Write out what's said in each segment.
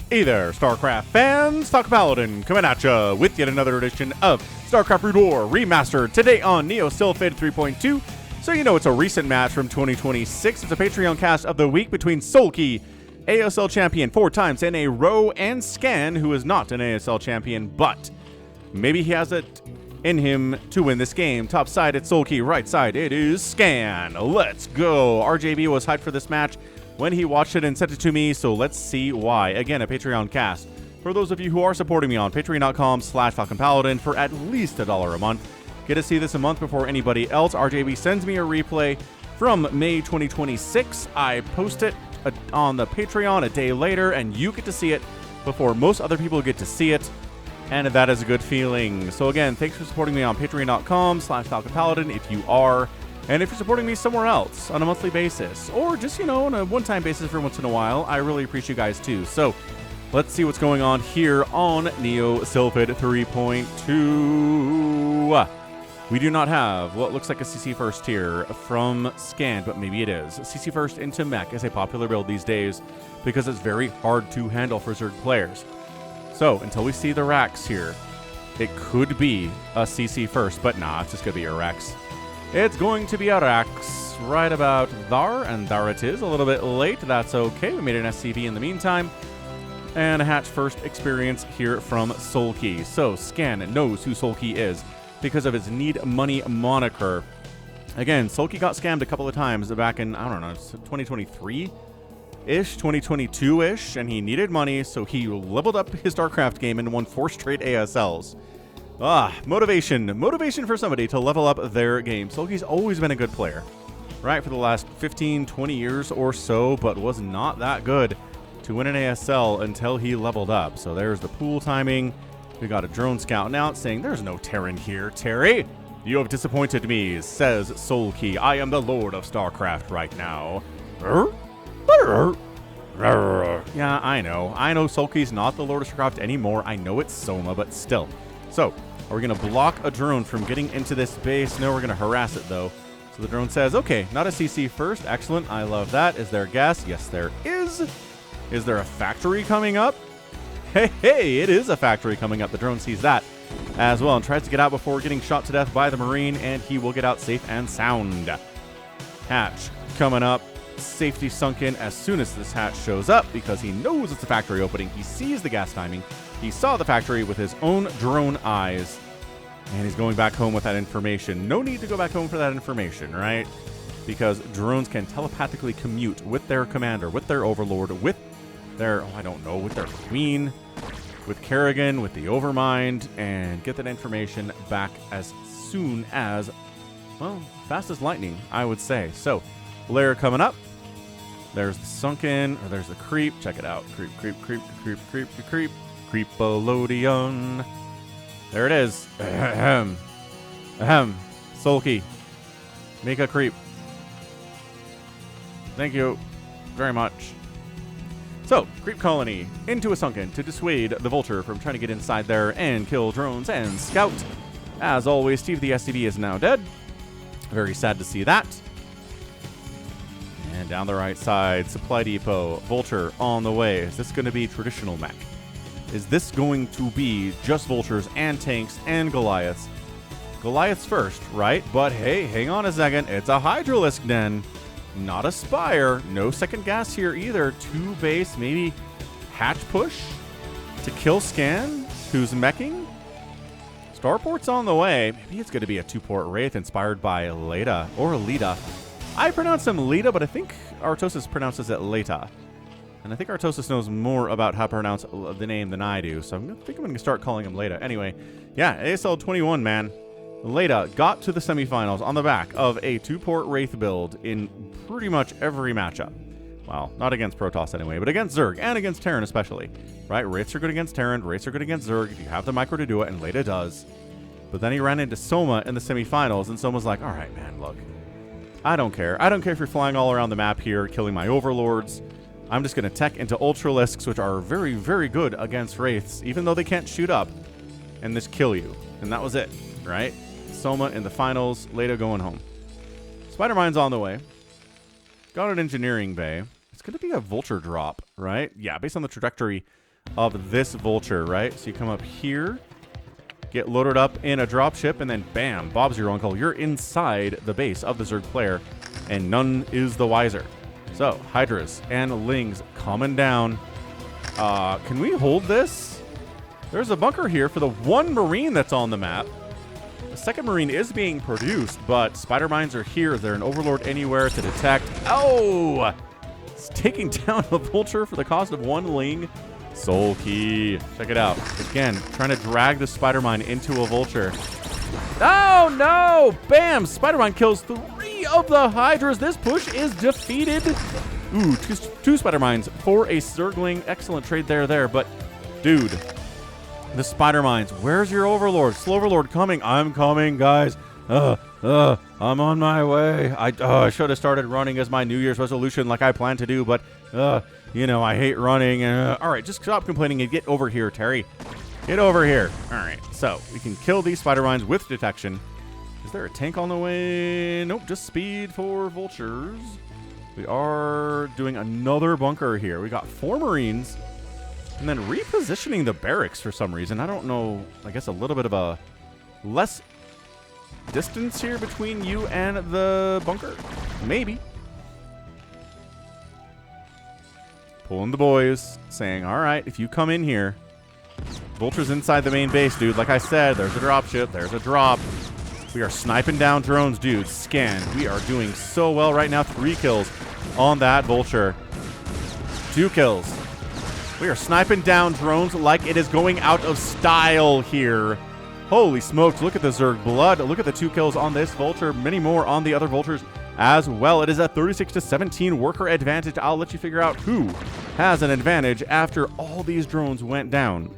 Hey there, StarCraft fans! Talk Paladin coming at ya with yet another edition of StarCraft Brood War Remastered. Today on Neo Sylphid 3.2. So you know it's a recent match from 2026. It's a Patreon cast of the week between Soulkey, ASL champion 4 times in a row, and Scan, who is not an ASL champion, but maybe he has it in him to win this game. Top side, it's Soulkey. Right side, it is Scan. Let's go. RJB was hyped for this match when he watched it and sent it to me, so let's see why. Again, a Patreon cast. For those of you who are supporting me on patreon.com/Falcon Paladin for at least $1 a month, get to see this a month before anybody else. RJB sends me a replay from May 2026. I post it on the Patreon a day later, and you get to see it before most other people get to see it, and that is a good feeling. So again, thanks for supporting me on patreon.com/Falcon Paladin if you are. And if you're supporting me somewhere else on a monthly basis, or just, on a one-time basis every once in a while, I really appreciate you guys too. So let's see what's going on here on Neo Sylphid 3.2. We do not have what looks like a CC first here from Scan, but maybe it is. CC first into mech is a popular build these days because it's very hard to handle for Zerg players. So until we see the racks here, it could be a CC first, but nah, it's just going to be a Rex. It's going to be a Rax right about there, and there it is. A little bit late. That's okay. We made an SCV in the meantime. And a hatch first experience here from Soulkey. So Scan knows who Soulkey is because of his Need Money moniker. Again, Soulkey got scammed a couple of times back in, 2023-ish, 2022-ish, and he needed money, so he leveled up his StarCraft game and won 4 straight ASLs. Motivation for somebody to level up their game. Soulkey's always been a good player, right, for the last 15, 20 years or so, but was not that good to win an ASL until he leveled up. So there's the pool timing. We got a drone scouting out saying, "There's no Terran here, Terry. You have disappointed me," says Soulkey. "I am the Lord of StarCraft right now." Yeah, I know Soulkey's not the Lord of StarCraft anymore. I know it's Soma, but still. So, are we going to block a drone from getting into this base? No, we're going to harass it, though. So the drone says, okay, not a CC first. Excellent. I love that. Is there gas? Yes, there is. Is there a factory coming up? Hey, it is a factory coming up. The drone sees that as well and tries to get out before getting shot to death by the Marine, and he will get out safe and sound. Hatch coming up. Safety sunk in as soon as this hatch shows up because he knows it's a factory opening. He sees the gas timing. He saw the factory with his own drone eyes, and he's going back home with that information. No need to go back home for that information, right? Because drones can telepathically commute with their commander, with their overlord, with their, with their queen, with Kerrigan, with the Overmind, and get that information back as soon as, fast as lightning, I would say. So, layer coming up. There's the sunken, or there's the creep. Check it out. Creep. Creepolodion. There it is. Ahem. Soulkey. Make a creep. Thank you very much. So, creep colony into a sunken to dissuade the vulture from trying to get inside there and kill drones and scout. As always, Steve the SCV is now dead. Very sad to see that. And down the right side, supply depot, vulture on the way. Is this going to be traditional mech? Is this going to be just vultures and tanks and Goliaths? Goliaths first, right? But hey, hang on a second. It's a Hydralisk den, not a Spire. No second gas here either. 2 base, maybe hatch push to kill Scan, who's meching. Starport's on the way. Maybe it's going to be a 2-port Wraith inspired by Leda or Lita. I pronounce him Lita, but I think Artosis pronounces it Leta. And I think Artosis knows more about how to pronounce the name than I do, so I think I'm going to start calling him Leta. Anyway, yeah, ASL 21, man. Leta got to the semifinals on the back of a 2-port Wraith build in pretty much every matchup. Well, not against Protoss anyway, but against Zerg and against Terran especially. Right? Wraiths are good against Terran, Wraiths are good against Zerg if you have the micro to do it, and Leta does. But then he ran into Soma in the semifinals, and Soma's like, alright, man, look. I don't care. I don't care if you're flying all around the map here, killing my overlords. I'm just going to tech into Ultralisks, which are very, very good against Wraiths, even though they can't shoot up, and just kill you. And that was it, right? Soma in the finals, Leda going home. Spider-Mine's on the way. Got an engineering bay. It's going to be a vulture drop, right? Yeah, based on the trajectory of this vulture, right? So you come up here, get loaded up in a dropship, and then bam, Bob's your uncle. You're inside the base of the Zerg player, and none is the wiser. So, Hydras and Lings coming down. Can we hold this? There's a bunker here for the one Marine that's on the map. The second Marine is being produced, but Spider Mines are here. Is there an Overlord anywhere to detect? Oh! It's taking down a Vulture for the cost of one Ling. Soulkey. Check it out. Again, trying to drag the Spider Mine into a Vulture. Oh, no! Bam! Spider Mine kills 3 of the Hydras. This push is defeated. Ooh, two Spider Mines for a Zergling. Excellent trade there. But, dude, the Spider Mines. Where's your Overlord? Slow Overlord coming. I'm coming, guys. I'm on my way. I should have started running as my New Year's resolution like I planned to do, but, you know, I hate running. All right, just stop complaining and get over here, Terry. Get over here. All right, so we can kill these Spider Mines with detection. Is there a tank on the way? Nope, just speed for Vultures. We are doing another bunker here. We got 4 Marines, and then repositioning the barracks for some reason. I don't know. I guess a little bit of a less distance here between you and the bunker. Maybe. Pulling the boys, saying, all right, if you come in here, Vulture's inside the main base, dude. Like I said, there's a dropship. There's a drop. We are sniping down drones, dude. Scan. We are doing so well right now. 3 kills on that Vulture. 2 kills. We are sniping down drones like it is going out of style here. Holy smokes, look at the Zerg blood. Look at the 2 kills on this Vulture. Many more on the other Vultures as well. It is a 36-17 worker advantage. I'll let you figure out who has an advantage after all these drones went down.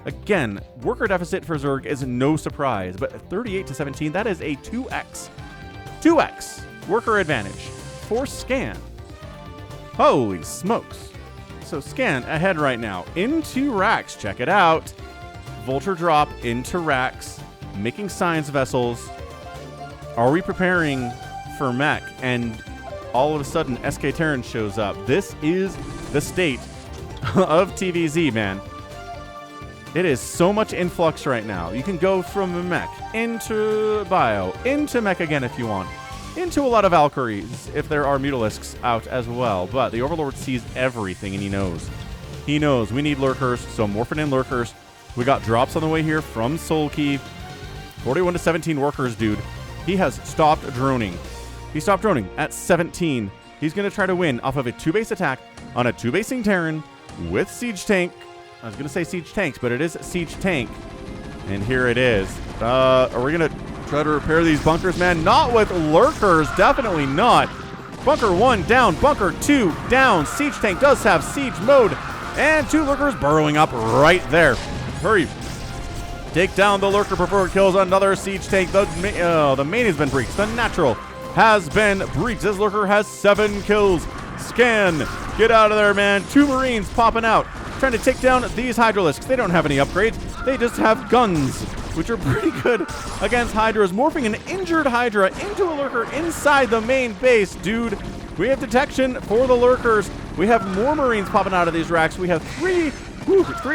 Again, worker deficit for Zerg is no surprise, but 38-17, that is a 2x. 2x worker advantage for Scan. Holy smokes. So Scan ahead right now into racks. Check it out. Vulture drop into racks, making science vessels. Are we preparing for mech? And all of a sudden, SK Terran shows up. This is the state of TVZ, man. It is so much influx right now. You can go from a mech into bio, into mech again if you want, into a lot of Valkyries if there are Mutalisks out as well. But the Overlord sees everything and he knows. He knows we need lurkers, so morphing in lurkers. We got drops on the way here from Soulkey. 41-17 workers, dude. He has stopped droning. He stopped droning at 17. He's going to try to win off of a 2-base attack on a 2-basing Terran with Siege Tank. I was going to say Siege Tanks, but it is Siege Tank. And here it is. Are we going to try to repair these bunkers, man? Not with lurkers. Definitely not. Bunker 1 down. Bunker 2 down. Siege Tank does have siege mode. And 2 lurkers burrowing up right there. Hurry. Take down the lurker before it kills another Siege Tank. The main has been breached. The natural has been breached. This lurker has 7 kills. Scan. Get out of there, man. 2 Marines popping out. Trying to take down these Hydralisks. They don't have any upgrades. They just have guns, which are pretty good against Hydras. Morphing an injured Hydra into a lurker inside the main base. Dude, we have detection for the lurkers. We have more Marines popping out of these racks. We have 3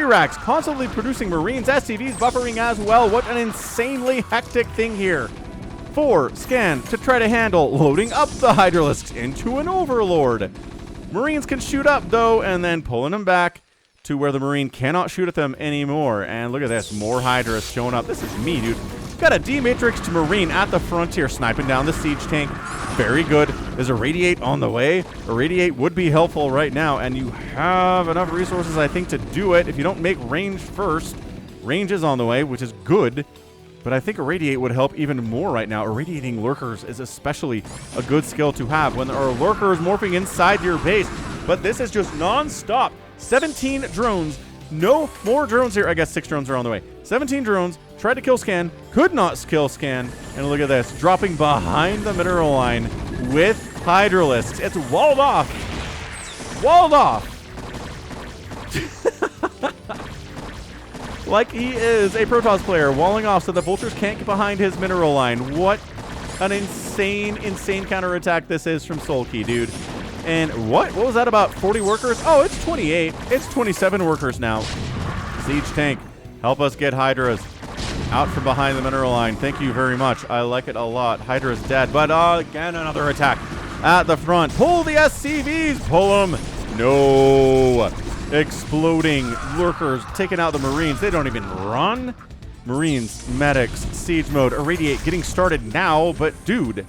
racks constantly producing Marines. SCVs buffering as well. What an insanely hectic thing here. 4 Scan to try to handle loading up the Hydralisks into an Overlord. Marines can shoot up, though, and then pulling them back to where the Marine cannot shoot at them anymore. And look at this. More Hydras showing up. This is me, dude. Got a D-Matrix to Marine at the frontier, sniping down the Siege Tank. Very good. There's a Radiate on the way. A Radiate would be helpful right now, and you have enough resources, I think, to do it. If you don't make range first, range is on the way, which is good. But I think a Radiate would help even more right now. Irradiating lurkers is especially a good skill to have when there are lurkers morphing inside your base. But this is just non-stop. 17 drones. No more drones here. I guess 6 drones are on the way. 17 drones. Tried to kill Scan. Could not kill Scan. And look at this. Dropping behind the mineral line with Hydralisks. It's walled off. Walled off. Like he is a Protoss player, walling off so the Vultures can't get behind his mineral line. What an insane, insane counterattack this is from Soulkey, dude. And what was that, about 40 workers? Oh, it's 28. It's 27 workers now. Siege tank, help us get Hydras out from behind the mineral line. Thank you very much. I like it a lot. Hydra's dead, but again, another attack at the front. Pull the SCVs. Pull them. No. Exploding lurkers, taking out the Marines. They don't even run. Marines, medics, siege mode, irradiate, getting started now, but dude.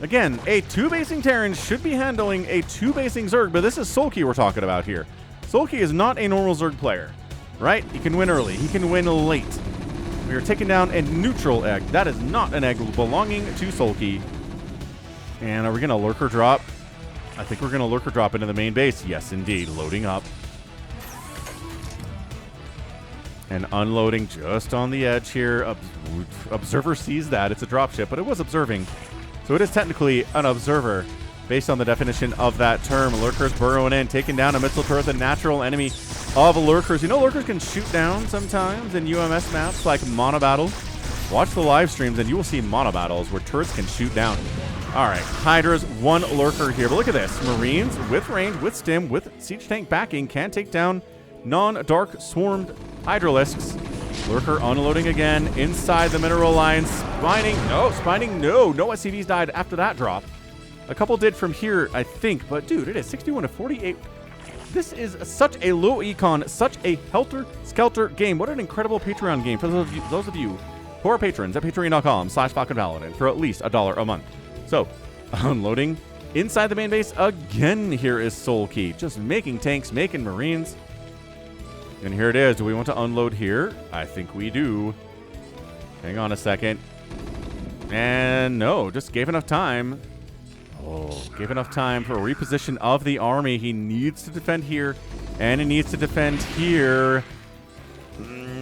Again, a 2-basing Terran should be handling a 2-basing Zerg, but this is Soulkey we're talking about here. Soulkey is not a normal Zerg player, right? He can win early. He can win late. We are taking down a neutral egg. That is not an egg belonging to Soulkey. And are we going to lurker drop? I think we're going to lurker drop into the main base. Yes, indeed. Loading up. And unloading just on the edge here. Observer sees that. It's a dropship, but it was observing. So it is technically an observer based on the definition of that term. Lurkers burrowing in, taking down a missile turret, the natural enemy of lurkers. You know, lurkers can shoot down sometimes in UMS maps like Mono Battle. Watch the live streams and you will see Mono Battles where turrets can shoot down. All right, Hydra's one lurker here. But look at this. Marines with range, with stim, with siege tank backing can take down non-dark swarmed Hydralisks. Lurker unloading again inside the mineral lines. Spining, no. No SCVs died after that drop. A couple did from here, I think. But, dude, it is 61 to 48. This is such a low econ, such a helter-skelter game. What an incredible Patreon game for those of you who are patrons at patreon.com/Falcon Paladin for at least $1 a month. So, unloading inside the main base again. Here is Soulkey, just making tanks, making Marines. And here it is. Do we want to unload here? I think we do. Hang on a second. And no, just gave enough time. Oh, gave enough time for a reposition of the army. He needs to defend here, and he needs to defend here.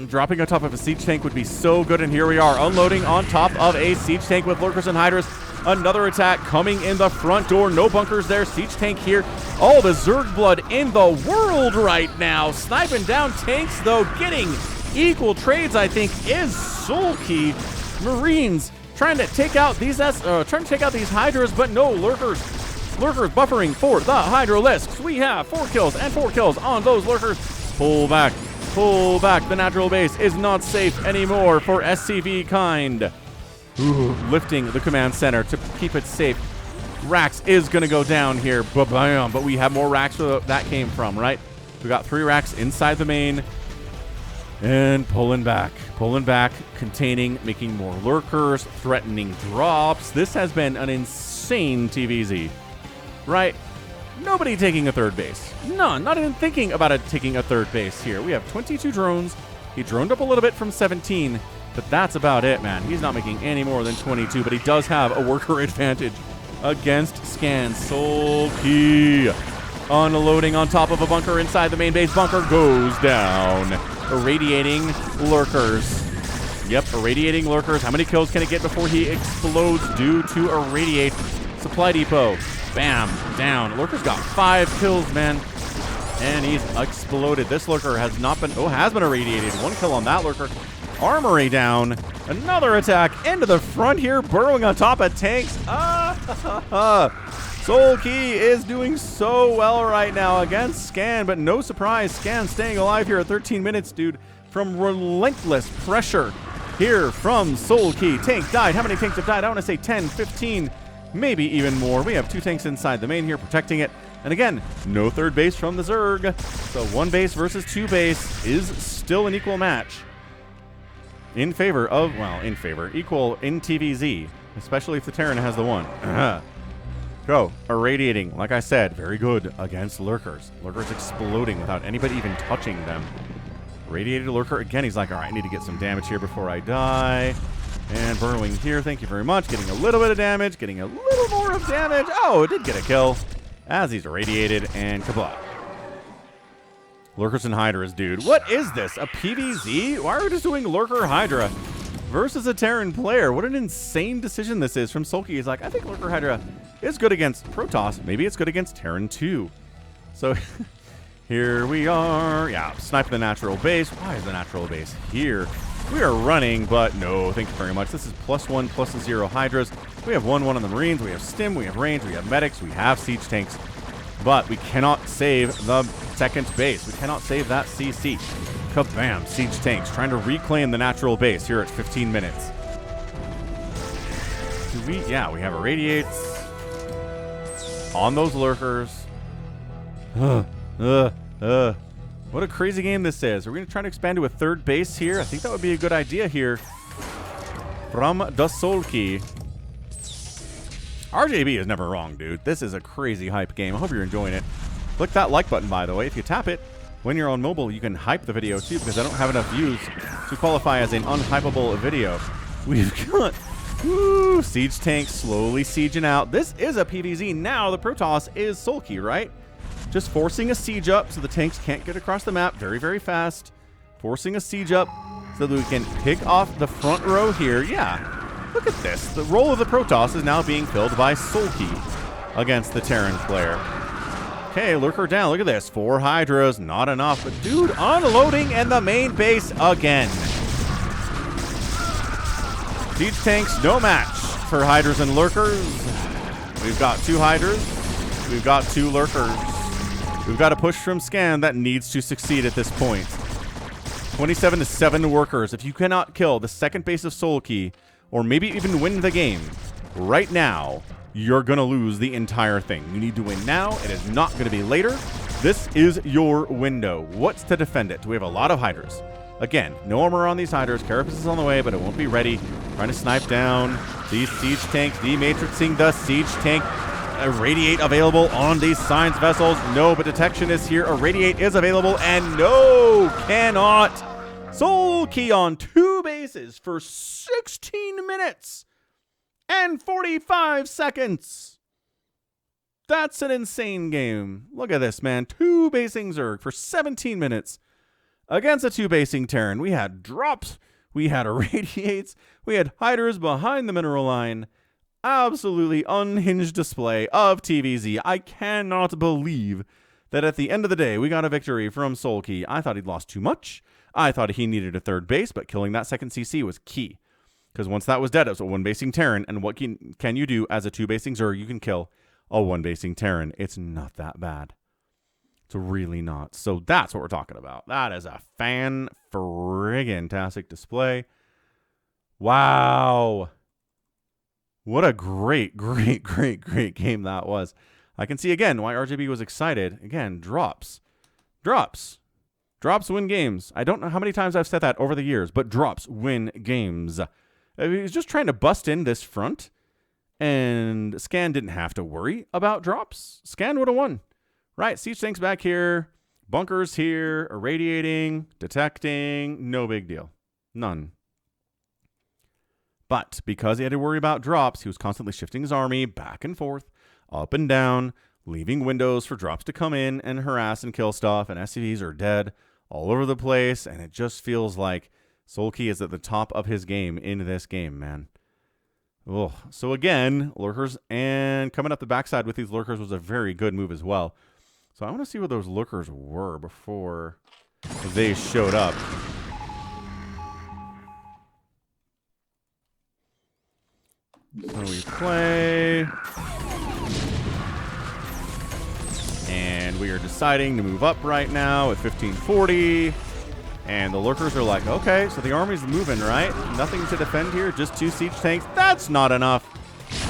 Dropping on top of a siege tank would be so good, and here we are, unloading on top of a siege tank with lurkers and hydras. Another attack coming in the front door. No bunkers there. Siege tank here. All the Zerg blood in the world right now. Sniping down tanks, though. Getting equal trades, I think, is Soulkey. Marines trying to take out these hydras, but no lurkers. Lurkers buffering for the Hydralisks. We have 4 kills and 4 kills on those lurkers. Pull back. Pull back. The natural base is not safe anymore for SCV kind. Ooh, lifting the command center to keep it safe. Racks is going to go down here. Ba-bam. But we have more racks where that came from, right? We got 3 racks inside the main. And pulling back, containing, making more lurkers, threatening drops. This has been an insane TVZ, right? Nobody taking a third base. None, not even thinking about it taking a third base here. We have 22 drones. He droned up a little bit from 17, but that's about it, man. He's not making any more than 22, but he does have a worker advantage against Scan. Soulkey unloading on top of a bunker inside the main base. Bunker goes down. Irradiating lurkers. Yep, irradiating lurkers. How many kills can it get before he explodes due to irradiate? Supply depot. Bam. Down. Lurker's got 5 kills, man. And he's exploded. This lurker has been irradiated. 1 kill on that lurker. Armory down. Another attack into the front here, burrowing on top of tanks. Soulkey is doing so well right now against Scan, but no surprise, Scan staying alive here at 13 minutes, dude, from relentless pressure here from Soulkey. Tank died. How many tanks have died? I want to say 10, 15, maybe even more. We have 2 tanks inside the main here protecting it. And again, no third base from the Zerg. So 1 base versus 2 base is still an equal match. Equal in TVZ, especially if the Terran has the 1. Go. Irradiating, like I said, very good against lurkers. Lurkers exploding without anybody even touching them. Radiated lurker. Again, he's like, all right, I need to get some damage here before I die. And burrowing here, thank you very much. Getting a little bit of damage, getting a little more of damage. Oh, it did get a kill as he's irradiated and kablah. Lurkers and Hydras, dude. What is this? A PvZ? Why are we just doing Lurker Hydra versus a Terran player? What an insane decision this is from Soulkey. He's like, I think Lurker Hydra is good against Protoss. Maybe it's good against Terran too. So here we are. Yeah, sniping the natural base. Why is the natural base here? We are running, but no, thank you very much. This is +1, +0 Hydras. We have 1/1 on the Marines. We have Stim. We have range. We have medics. We have siege tanks. But we cannot save the second base. We cannot save that CC. Kabam! Siege tanks trying to reclaim the natural base here at 15 minutes. Do we? Yeah, we have irradiates on those lurkers. What a crazy game this is. Are we going to try to expand to a third base here? I think that would be a good idea here. From the Soulkey. RJB is never wrong, dude. This is a crazy hype game. I hope you're enjoying it. Click that like button, by the way. If you tap it when you're on mobile, you can hype the video too, because I don't have enough views to qualify as an unhypeable video. We've got siege tanks slowly sieging out. This is a PvZ. Now the Protoss is Soulkey, right? Just forcing a siege up so the tanks can't get across the map very, very fast. Forcing a siege up so that we can pick off the front row here. Yeah. Look at this. The role of the Protoss is now being filled by Soulkey against the Terran player. Okay, lurker down. Look at this. 4 Hydras. Not enough. But, dude, unloading in the main base again. Siege tanks, no match for Hydras and lurkers. We've got 2 Hydras. We've got 2 lurkers. We've got a push from Scan that needs to succeed at this point. 27-7 workers. If you cannot kill the second base of Soulkey, or maybe even win the game right now, you're going to lose the entire thing. You need to win now. It is not going to be later. This is your window. What's to defend it? We have a lot of Hydras. Again, no armor on these Hydras. Carapace is on the way, but it won't be ready. Trying to snipe down these siege tanks. Dematrixing the siege tank. Irradiate available on these science vessels. No, but detection is here. Irradiate is available, and no, cannot. Soulkey on 2 bases for 16 minutes and 45 seconds. That's an insane game. Look at this, man. 2 basing Zerg for 17 minutes against a 2 basing Terran. We had drops. We had irradiates. We had Hydras behind the mineral line. Absolutely unhinged display of TVZ. I cannot believe that at the end of the day, we got a victory from Soulkey. I thought he'd lost too much. I thought he needed a third base, but killing that second CC was key. Because once that was dead, it was a 1-basing Terran. And what can you do as a 2-basing Zerg? You can kill a 1-basing Terran. It's not that bad. It's really not. So that's what we're talking about. That is a fan-friggin-tastic display. Wow. What a great, great, great, great game that was. I can see again why RJB was excited. Again, drops. Drops. Drops win games. I don't know how many times I've said that over the years, but drops win games. He was just trying to bust in this front, and Scan didn't have to worry about drops. Scan would have won. Right, siege tanks back here, bunkers here, irradiating, detecting, no big deal. None. But because he had to worry about drops, he was constantly shifting his army back and forth, up and down, leaving windows for drops to come in and harass and kill stuff, and SCVs are dead all over the place, and it just feels like Soulkey is at the top of his game in this game, man. Oh, so again, lurkers, and coming up the backside with these lurkers was a very good move as well. So I want to see where those lurkers were before they showed up. So we play. And we are deciding to move up right now at 1540. And the lurkers are like, okay, so the army's moving, right? Nothing to defend here, just 2 siege tanks. That's not enough.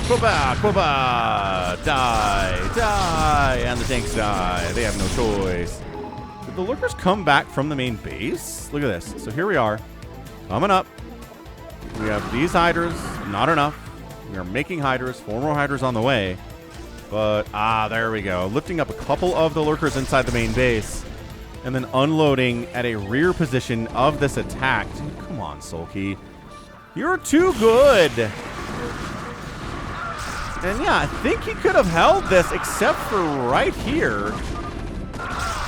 Quaba, quaba, die, die, and the tanks die. They have no choice. Did the lurkers come back from the main base? Look at this. So here we are, coming up. We have these Hydras, not enough. We are making Hydras, 4 more Hydras on the way. But, there we go. Lifting up a couple of the lurkers inside the main base. And then unloading at a rear position of this attack. Dude, come on, Soulkey. You're too good. And yeah, I think he could have held this except for right here.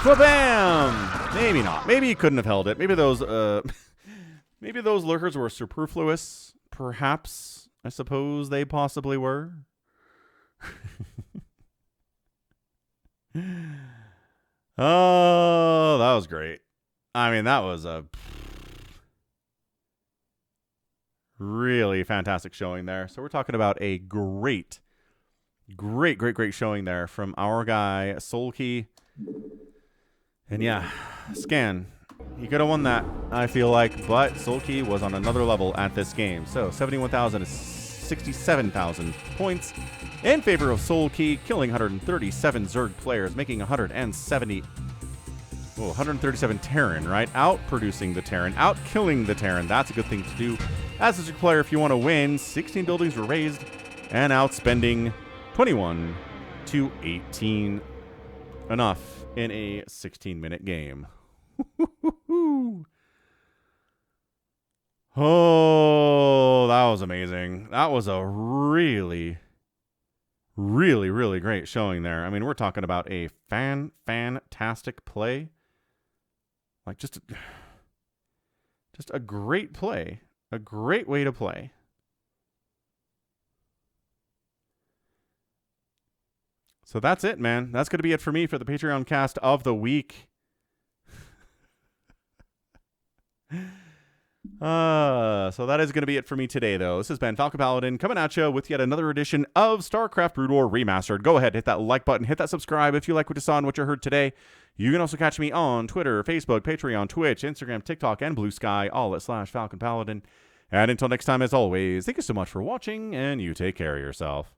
Ba-bam! Maybe not. Maybe he couldn't have held it. Maybe those maybe those lurkers were superfluous. Perhaps. I suppose they possibly were. Oh, that was great. I mean, that was a... Really fantastic showing there. So we're talking about a great showing there from our guy, Soulkey. And yeah, Scan. He could have won that, I feel like, but Soulkey was on another level at this game. So 71,000 to 67,000 points in favor of Soulkey, killing 137 Zerg players, making 137 Terran, right? Out-producing the Terran, out-killing the Terran. That's a good thing to do as a Zerg player if you want to win. 16 buildings were raised and outspending 21 to 18. Enough in a 16-minute game. Oh, that was amazing. That was a really great showing there. I mean, we're talking about a fantastic play. Like just a great play. A great way to play. So that's it, man. That's going to be it for me for the Patreon cast of the week. So that is going to be it for me today, though. This has been Falcon Paladin coming at you with yet another edition of StarCraft Brood War Remastered. Go ahead, hit that like button, hit that subscribe if you like what you saw and what you heard today. You can also catch me on Twitter, Facebook, Patreon, Twitch, Instagram, TikTok, and Blue Sky, all at /Falcon Paladin. And until next time, as always, thank you so much for watching, and you take care of yourself.